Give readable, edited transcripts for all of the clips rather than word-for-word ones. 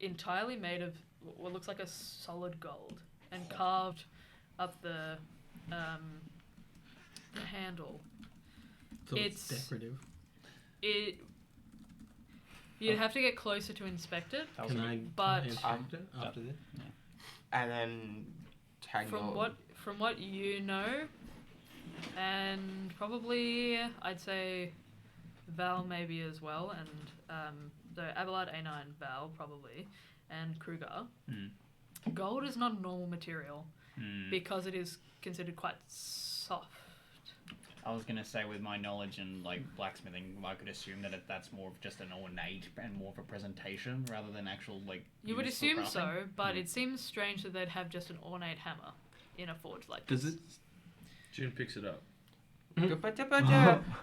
entirely made of what looks like a solid gold and carved up the handle. So it's decorative. You'd have to get closer to inspect it. Can I inspect it after this? Yeah. And then tag From what you know, and probably I'd say Val maybe as well, and so Abelard, A9, Val probably, and Kruger. Gold is not a normal material because it is considered quite soft. I was gonna say, with my knowledge in like blacksmithing, I could assume that that's more of just an ornate and more of a presentation rather than actual like. You would use for assume crafting. so, but it seems strange that they'd have just an ornate hammer in a forge like this. Does it? June picks it up. You're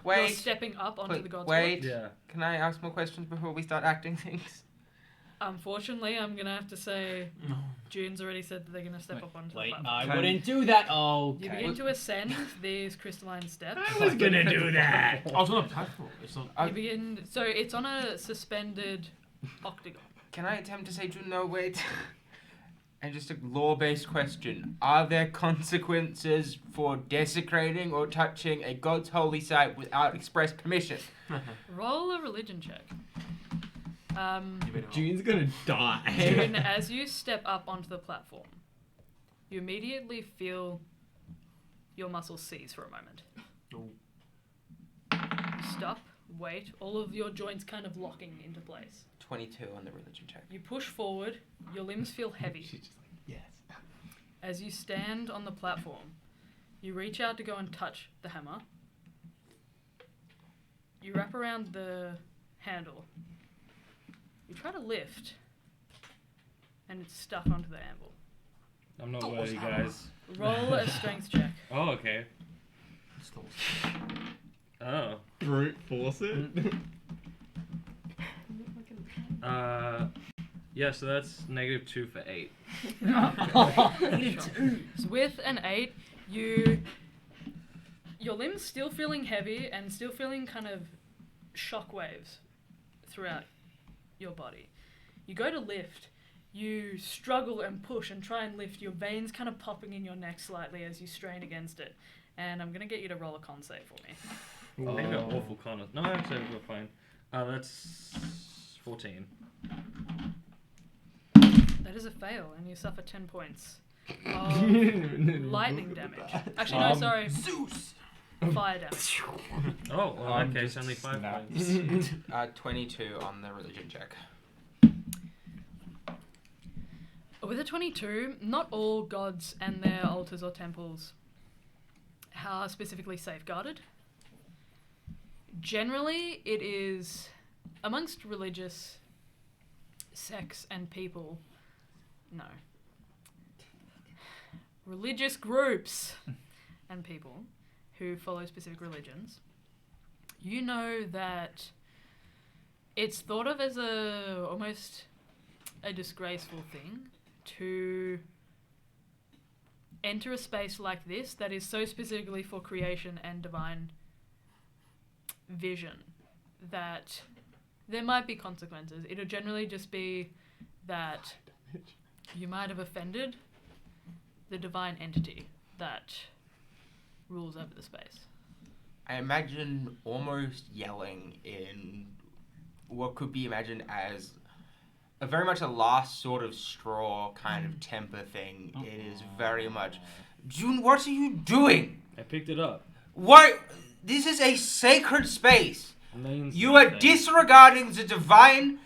Wait. stepping up onto the god's Wait. forge. Yeah. Can I ask more questions before we start acting things? Unfortunately, I'm gonna have to say June's already said that they're gonna step up onto the platform. I wouldn't do that. Oh, You begin to ascend these crystalline steps. I was gonna do that. Oh, it's on a platform. It's on. You begin. So it's on a suspended octagon. Can I attempt to say, June, no, wait. And just a law-based question. Are there consequences for desecrating or touching a god's holy site without express permission? Roll a religion check. June's gonna die. June, as you step up onto the platform, you immediately feel your muscles seize for a moment. You stop, wait, all of your joints kind of locking into place. 22 on the religion check. You push forward, your limbs feel heavy. She's just like, yes. As you stand on the platform, you reach out to go and touch the hammer. You wrap around the handle. You try to lift, and it's stuck onto the anvil. I'm not worthy, guys. Roll a strength check. Oh, okay. Oh. Brute force it. Yeah, so that's -2 for 8. So with an 8, your limbs still feeling heavy and still feeling kind of shock waves throughout your body. You go to lift, you struggle and push and try and lift, your veins kind of popping in your neck slightly as you strain against it. And I'm going to get you to roll a con save for me. Oh, I got awful con. No, actually, we're fine. That's 14. That is a fail, and you suffer 10 points of lightning damage. Actually, no, sorry. Zeus! Fire damage. Oh, well, in that case, only 5 points. 22 on the religion check. With a 22, not all gods and their altars or temples are specifically safeguarded. Generally, it is amongst religious sects and people. No. Religious groups and people who follow specific religions. You know that it's thought of as almost a disgraceful thing to enter a space like this that is so specifically for creation and divine vision that there might be consequences. It'll generally just be that you might have offended the divine entity that rules over the space. I imagine almost yelling in what could be imagined as a very much a last sort of straw kind of temper thing. It is very much, June, what are you doing? I picked it up. What? This is a sacred space. Means You are nothing. disregarding the divine.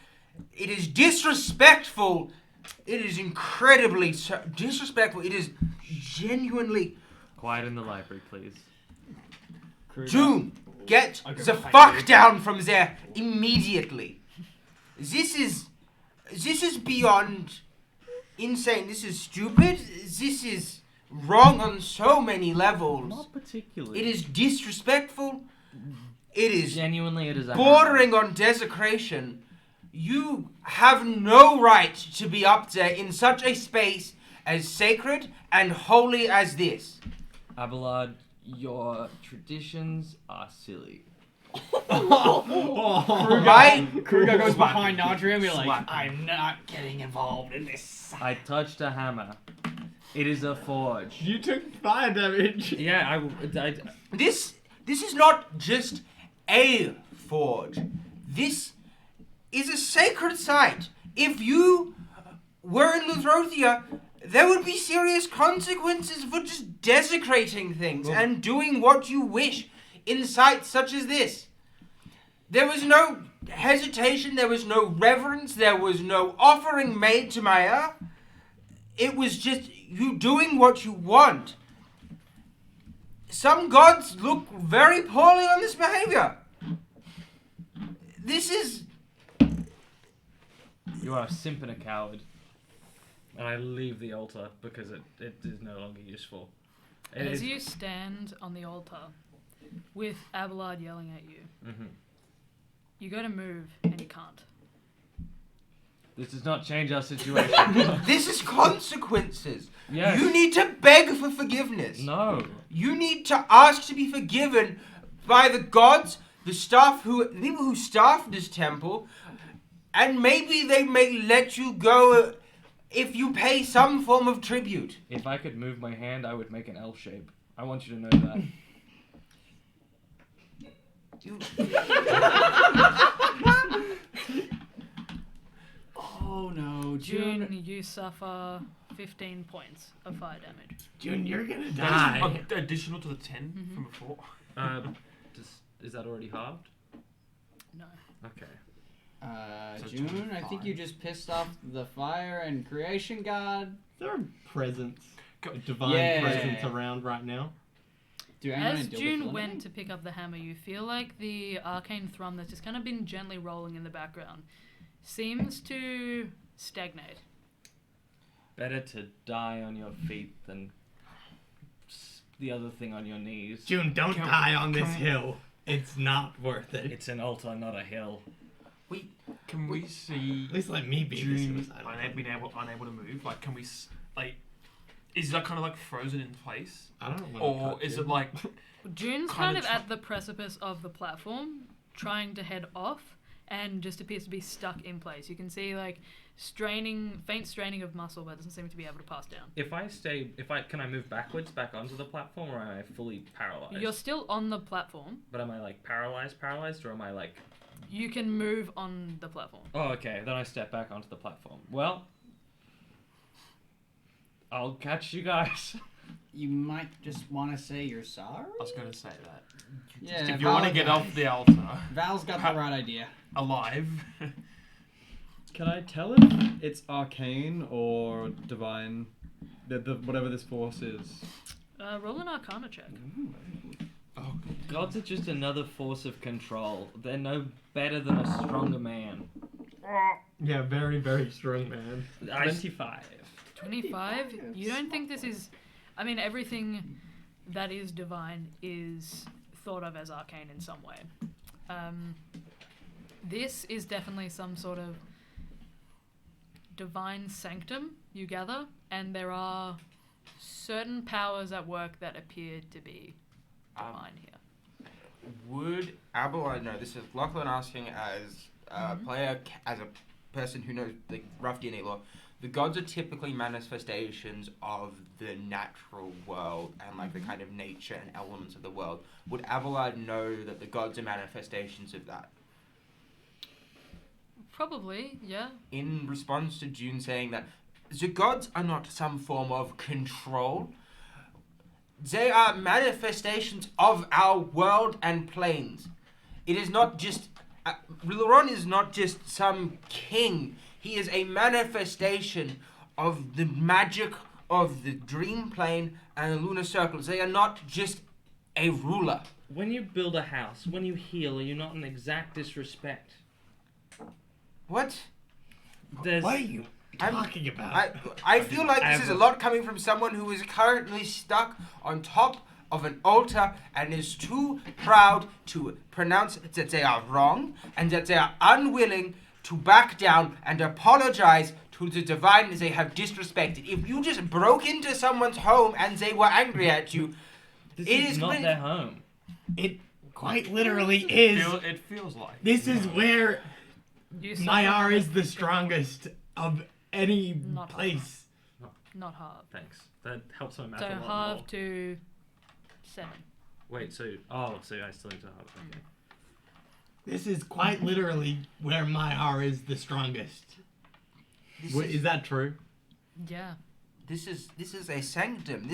It is disrespectful. It is incredibly disrespectful. It is genuinely... Quiet in the library, please. June, get the fuck down from there immediately. This is beyond insane. This is stupid. This is wrong on so many levels. Not particularly. It is disrespectful. It is Genuinely, it is a bordering on desecration. You have no right to be up there in such a space as sacred and holy as this. Abelard, your traditions are silly. Right? Kruger goes Slap behind him. Nadria and be like, Slap him. I'm not getting involved in this. I touched a hammer. It is a forge. You took fire damage. Yeah, I This is not just a forge. This is a sacred site. If you were in Luthrothia, there would be serious consequences for just desecrating things and doing what you wish in sites such as this. There was no hesitation, there was no reverence, there was no offering made to Maya. It was just you doing what you want. Some gods look very poorly on this behavior. This is... You are a simp and a coward. And I leave the altar because it is no longer useful. It As is- you stand on the altar with Abelard yelling at you, Mhm. you go to move and you can't. This does not change our situation. This is consequences. Yes. You need to beg for forgiveness. No. You need to ask to be forgiven by the gods, the people who staff this temple, and maybe they may let you go if you pay some form of tribute. If I could move my hand, I would make an L shape. I want you to know that. You- Oh no, June, you suffer 15 points of fire damage. June, you're gonna That's die. additional to the 10 Mhm. from before. Is that already halved? No. Okay. So June, I think 25. you just pissed off the fire and creation god. There are presents, Go- divine Yeah. presents around right now. Do anyone As in Dilbert June feel went anything? to pick up the hammer, you feel like the arcane thrum that's just kind of been gently rolling in the background seems to stagnate. Better to die on your feet than the other thing on your knees. June, don't Can- die on this can- hill. It's not worth it. It's an altar, not a hill. Can we see At least let me be the June suicidal. unable to move? Like, can we is that kind of like frozen in place, I don't want to or is it like June's Kinda kind of tr- at the precipice of the platform, trying to head off, and just appears to be stuck in place. You can see like faint straining of muscle, but doesn't seem to be able to pass down. Can I move backwards back onto the platform, or am I fully paralyzed? You're still on the platform. But am I like paralyzed, or am I like? You can move on the platform. Oh, okay. Then I step back onto the platform. Well, I'll catch you guys. You might just want to say you're sorry. I was gonna say that. Yeah, If you want to get off apologize. the altar Val's got the right idea. alive, Can I tell if it's arcane or divine? The whatever this force is. Roll an Arcana check. Gods are just another force of control. They're no better than a stronger man. Yeah, very, very strong man. 25. 25. You don't think this is? I mean, everything that is divine is thought of as arcane in some way. This is definitely some sort of divine sanctum, you gather, and there are certain powers at work that appear to be divine here. Would Abelard know? This is Lachlan asking as a player, as a person who knows the rough DNA law. The gods are typically manifestations of the natural world and like the kind of nature and elements of the world. Would Abelard know that the gods are manifestations of that? Probably, yeah. In response to June saying that the gods are not some form of control, they are manifestations of our world and planes. It is not just... Riloron is not just some king. He is a manifestation of the magic of the dream plane and the lunar circles. They are not just a ruler. When you build a house, when you heal, are you not in exact disrespect? What? There's... What are you I'm- talking about? I feel like this is a lot coming from someone who is currently stuck on top of an altar and is too proud to pronounce that they are wrong and that they are unwilling to back down and apologize to the divine they have disrespected. If you just broke into someone's home and they were angry at you, This it is is not pretty- their home. It quite literally is. It feels like. This is where You my suffer R from is the a- strongest of any Not place. Not half. Thanks. That helps my math So a lot half more. to 7. Wait, so I still need to half. Okay. This is quite literally where my R is the strongest. Is that true? Yeah. This is a sanctum.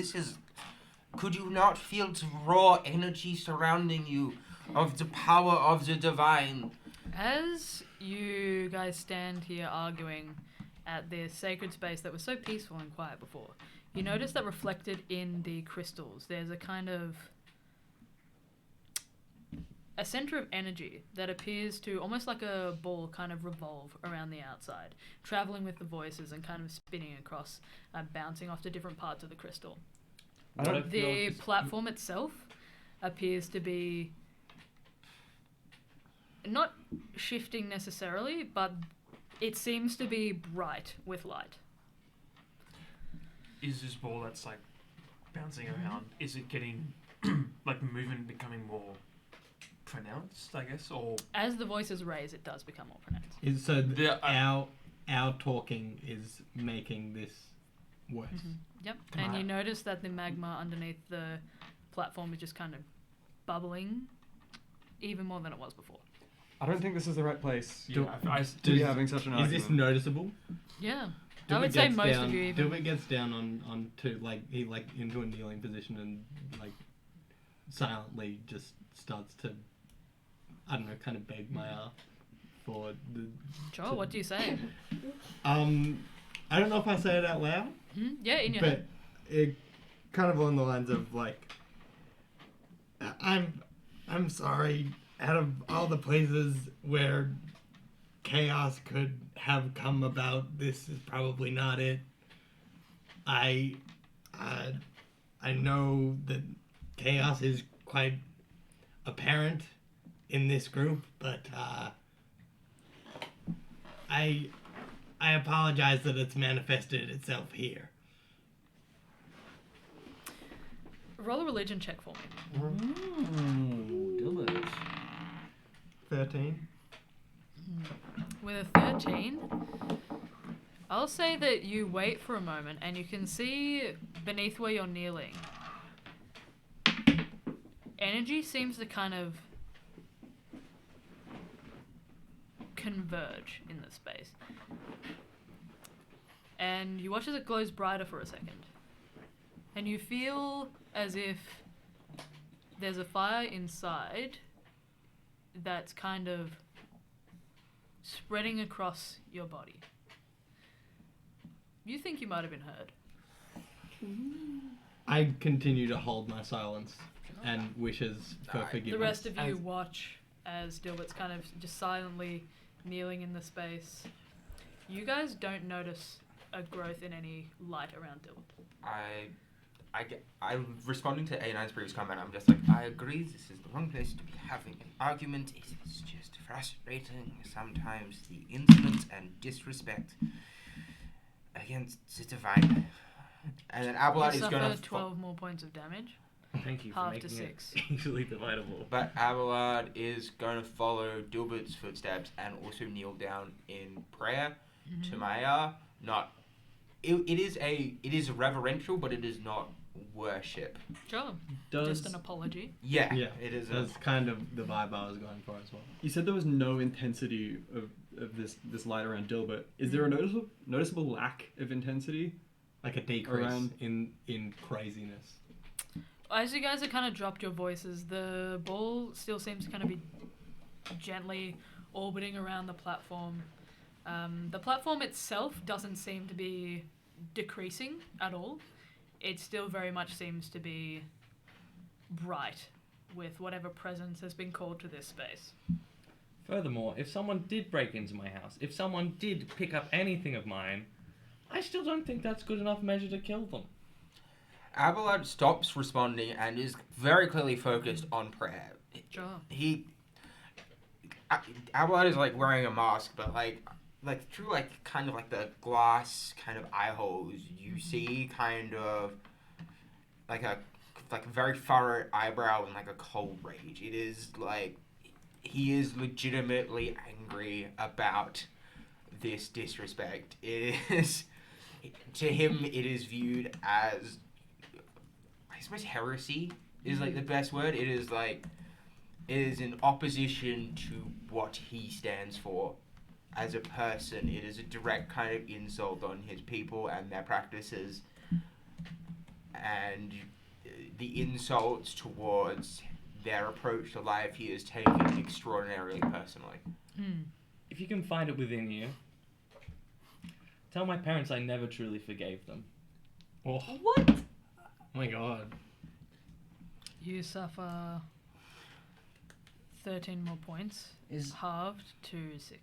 Could you not feel the raw energy surrounding you of the power of the divine? As you guys stand here arguing at this sacred space that was so peaceful and quiet before, you notice that reflected in the crystals, there's a kind of a center of energy that appears to almost like a ball kind of revolve around the outside, traveling with the voices and kind of spinning across, bouncing off to different parts of the crystal. The platform itself appears to be not shifting necessarily, but it seems to be bright with light. Is this ball that's like bouncing around? Is it getting like the movement becoming more pronounced? I guess, or As the voices raise, it does become more pronounced. Our talking is making this worse. Yep. And you notice that the magma underneath the platform is just kind of bubbling even more than it was before. I don't think this is the right place yeah, to be having such an Is argument. this noticeable? Yeah. I Dilbert would say gets most down, of you even. Dilbert gets down on to he into a kneeling position and silently just starts to kind of beg my ass for the. Sure, what do you say? I don't know if I say it out loud. Yeah, in your But head. it kind of along the lines of I'm sorry. Out of all the places where chaos could have come about, this is probably not it. I know that chaos is quite apparent in this group, but I apologize that it's manifested itself here. Roll a religion check for me. Ooh, Dilbert. 13. With a 13, I'll say that you wait for a moment and you can see beneath where you're kneeling, energy seems to kind of converge in the space. And you watch as it glows brighter for a second. And you feel as if there's a fire inside that's kind of spreading across your body. You think you might have been heard. I continue to hold my silence and wishes for forgiveness. The rest of you watch as Dilbert's kind of just silently kneeling in the space. You guys don't notice a growth in any light around Dilbert. I'm responding to A9's previous comment. I'm just like, I agree, this is the wrong place to be having an argument. It is just frustrating sometimes, the insolence and disrespect against the divine. And then Abelard You is going suffer to... 12 more points of damage. Thank you for Half to making it 6. easily dividable. But Abelard is going to follow Dilbert's footsteps and also kneel down in prayer to Maya. It is reverential, but it is not worship. Sure. Does Just an apology. Yeah, Yeah, it is. that's kind of the vibe I was going for as well. you said there was no intensity of this light around Dilbert. Is there a noticeable lack of intensity? Like a decrease Around- in craziness. As you guys have kind of dropped your voices, the ball still seems to kind of be gently orbiting around the platform. The platform itself doesn't seem to be decreasing at all. It still very much seems to be bright with whatever presence has been called to this space. Furthermore, if someone did break into my house, if someone did pick up anything of mine, I still don't think that's good enough measure to kill them. Abelard stops responding and is very clearly focused on prayer. Sure. Abelard is like wearing a mask, but like through kind of the glass kind of eye holes, you see kind of like a like a very furrowed eyebrow and like a cold rage. It is like he is legitimately angry about this disrespect. It is, to him, it is viewed as, I suppose, heresy is like the best word. It is like, it is in opposition to what he stands for as a person. It is a direct kind of insult on his people and their practices, and the insults towards their approach to life he is taken extraordinarily personally. If you can find it within you, tell my parents I never truly forgave them. Oh What? my god. You suffer 13 more points, Is halved to 6.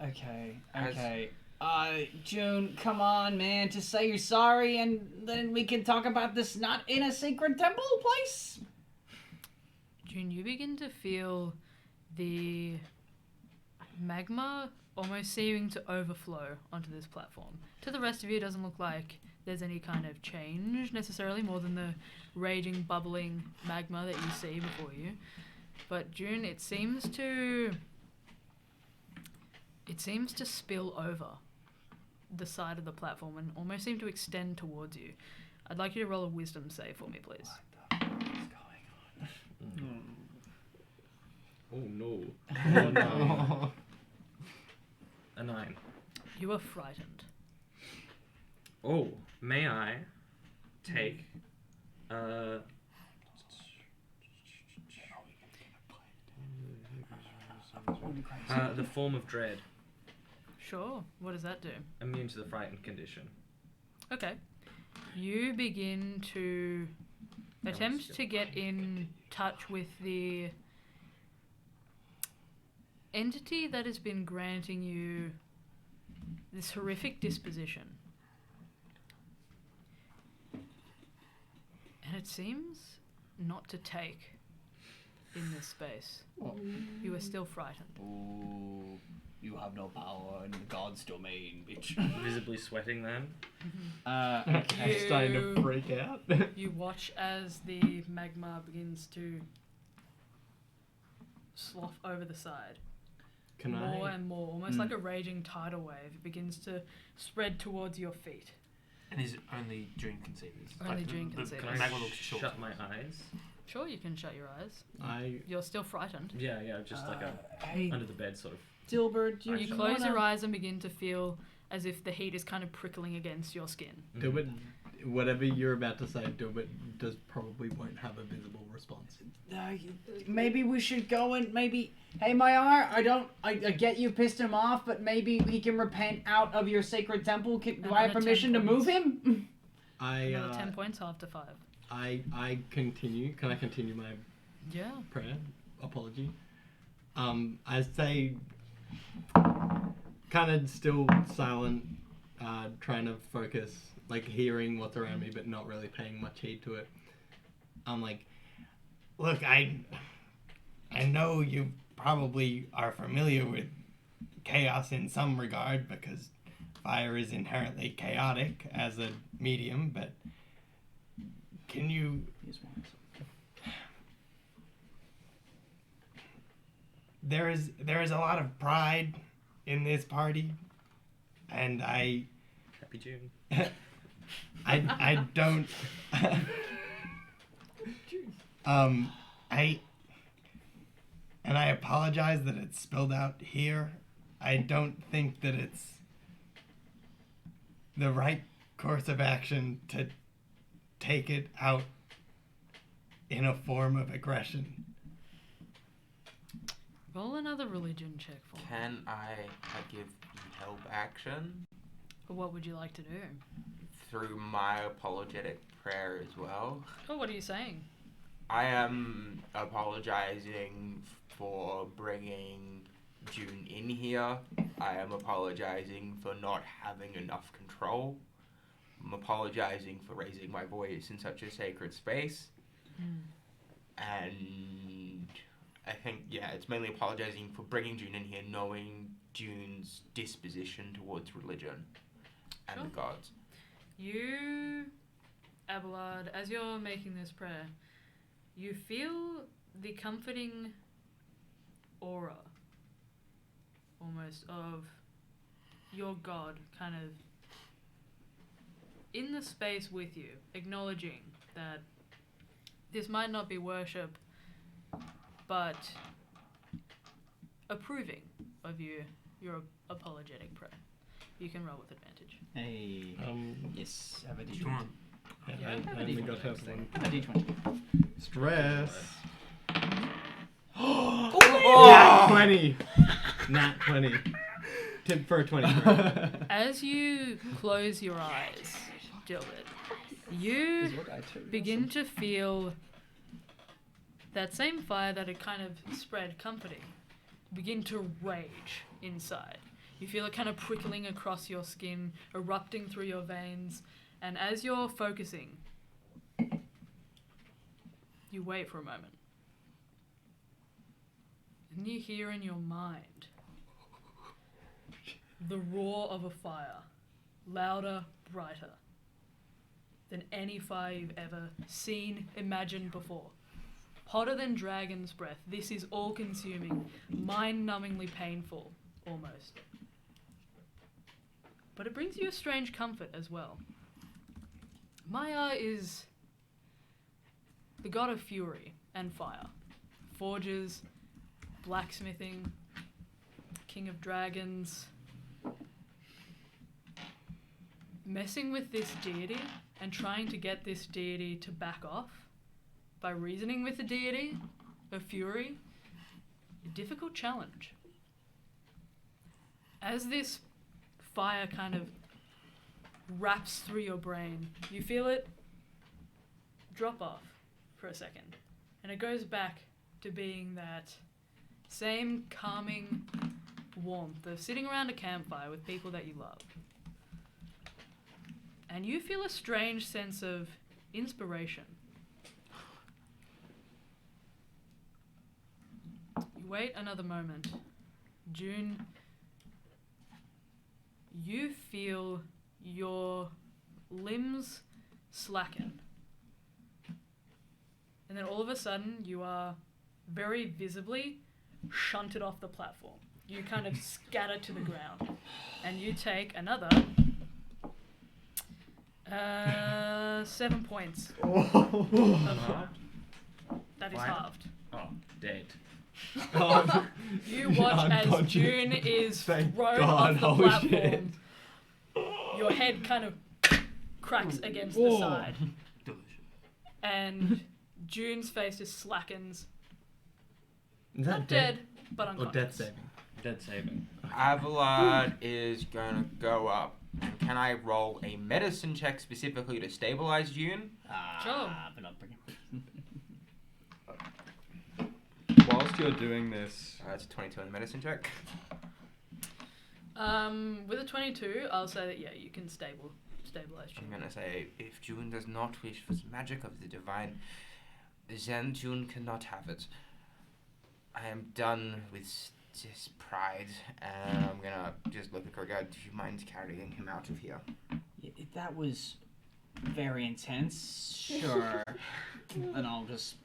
okay. June, come on, man, just say you're sorry, and then we can talk about this not in a sacred temple place. June, you begin to feel the magma almost seeming to overflow onto this platform. To the rest of you, it doesn't look like there's any kind of change necessarily, more than the raging, bubbling magma that you see before you. But June, it seems to spill over the side of the platform and almost seem to extend towards you. I'd like you to roll a wisdom save for me, please. What the fuck is going on? Oh no. Oh no. A 9. You are frightened. Oh, may I take the form of dread, Sure. What does that do? immune to the frightened condition. Okay. You begin to attempt to get in touch with the entity that has been granting you this horrific disposition. And it seems not to take in this space. You are still frightened. Ooh, you have no power in the god's domain, bitch. Visibly sweating then. Okay. Starting to freak out. You watch as the magma begins to slough over the side. Can More I? and more, almost like a raging tidal wave. It begins to spread towards your feet. And is it only June can see this? Only June can see the Can this. I magma looks short. shut my eyes? Sure, you can shut your eyes. You're still frightened. Yeah, just like a Hey, under the bed sort of. Dilbert, You close your eyes and begin to feel as if the heat is kind of prickling against your skin. Dilbert, whatever you're about to say, Dilbert does probably won't have a visible response. Maybe we should go and maybe. Hey, Mayar, I get you pissed him off, but maybe he can repent out of your sacred temple. Do I have Another 10 permission to move him? Another 10 points, half to 5. I continue. Can I continue my Yeah. prayer? Apology. I say, kind of still silent, trying to focus, like hearing what's around me, but not really paying much heed to it. I'm like, look, I know you probably are familiar with chaos in some regard because fire is inherently chaotic as a medium, but can you... There is a lot of pride in this party, and Happy June. I don't I apologize that it's spilled out here. I don't think that it's the right course of action to take it out in a form of aggression. Roll another religion check for me. Can I give help action What would you like to do? through my apologetic prayer as well? Oh, what are you saying? I am apologizing for bringing June in here. I am apologizing for not having enough control. I'm apologizing for raising my voice in such a sacred space. And I think, it's mainly apologizing for bringing June in here, knowing June's disposition towards religion and the gods. You Abelard, as you're making this prayer, you feel the comforting aura, almost, of your god kind of in the space with you, acknowledging that this might not be worship, but approving of your apologetic prayer. You can roll with advantage. Hey. Yes. Have a Come D20. on. Yeah. I only got half one. A D20. Stress. Oh! 20. Nat 20. Tip for a 20. As you close your eyes, Gilbert, you begin to feel that same fire that had kind of spread comforting begin to rage inside. You feel it kind of prickling across your skin, erupting through your veins, and as you're focusing, you wait for a moment. And you hear in your mind the roar of a fire, louder, brighter than any fire you've ever seen, imagined before. Hotter than dragon's breath. This is all-consuming, mind-numbingly painful, almost. But it brings you a strange comfort as well. Maya is the god of fury and fire. Forges, blacksmithing, king of dragons. Messing with this deity and trying to get this deity to back off by reasoning with the deity of fury, a difficult challenge. As this fire kind of wraps through your brain, you feel it drop off for a second, and it goes back to being that same calming warmth of sitting around a campfire with people that you love. And you feel a strange sense of inspiration. You wait another moment. June, you feel your limbs slacken. And then all of a sudden, you are very visibly shunted off the platform. You kind of scatter to the ground. And you take another 7 points of harm. That is halved. Oh, dead. You watch as June is Thank thrown God, off the holy platform. Your head kind of cracks against the side. Delicious. And June's face just slackens. Is Not dead, but or unconscious. death saving? Dead saving. Abelard is gonna go up. Can I roll a medicine check specifically to stabilize June? Sure. But not bringing. Whilst you're doing this, That's a 22 on the medicine check. With a 22, I'll say that, yeah, you can stabilize I'm June. gonna say, if June does not wish for the magic of the divine, then June cannot have it. I am done with this pride, and I'm gonna just look at Gorga. Do you mind carrying him out of here? That was very intense. Sure. And I'll just